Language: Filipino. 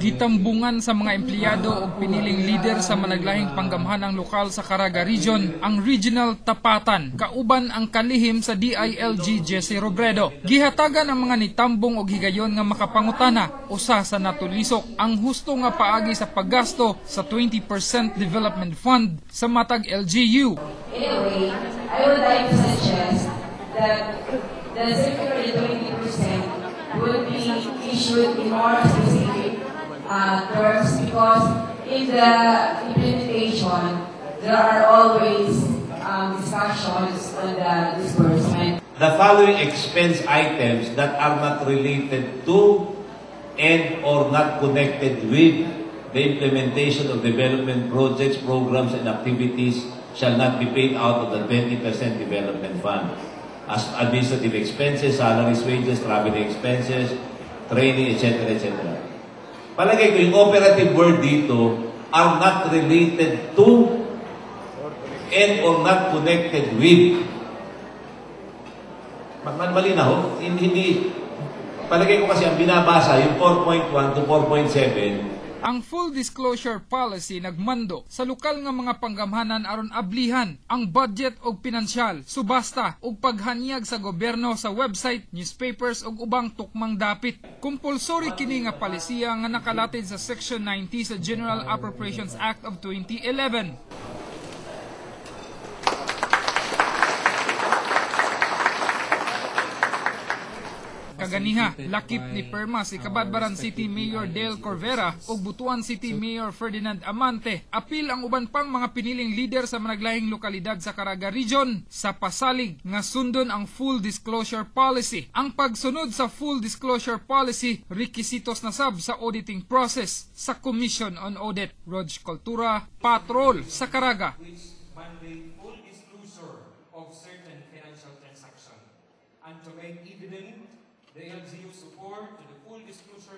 Gitambungan sa mga empleyado o piniling leader sa managlahing panggamhanang lokal sa Caraga Region ang Regional Tapatan, kauban ang kalihim sa DILG Jesse Robredo. Gihatagan ang mga nitambong og higayon nga makapangutana usa sa natulisok ang husto nga paagi sa paggasto sa 20% Development Fund sa matag LGU. In a way, I would like to suggest that the circular 20% will be issued in more specific terms, because in the implementation, there are always discussions on the disbursement. The following expense items that are not related to and or not connected with the implementation of development projects, programs, and activities shall not be paid out of the 20% development fund. As administrative expenses, salaries, wages, traveling expenses, training, etc., etc. Palagay ko yung operative word dito are not related to and or not connected with. Malinaw, hindi. Palagay ko kasi ang binabasa, yung 4.1 to 4.7, ang full disclosure policy nagmando sa lokal nga mga panggamhanan aron ablihan ang budget og pinansyal, subasta ug paghanyag sa gobyerno sa website, newspapers ug ubang tukmang dapit. Compulsory kini nga palisiya nga nakalatid sa Section 90 sa General Appropriations Act of 2011. Kaganiha, lakip ni Perma si Cabadbaran City Mayor Dale Corvera ug Butuan City Mayor Ferdinand Amante. Apil ang uban pang mga piniling leader sa managlahing lokalidad sa Caraga Region sa pasalig nga sundon ang full disclosure policy. Ang pagsunod sa full disclosure policy, rekisitos na sab sa auditing process sa Commission on Audit. Rog Cultura, Patrol sa Caraga. Mandate full disclosure of certain financial transactions and to make evident the LGU support to the full disclosure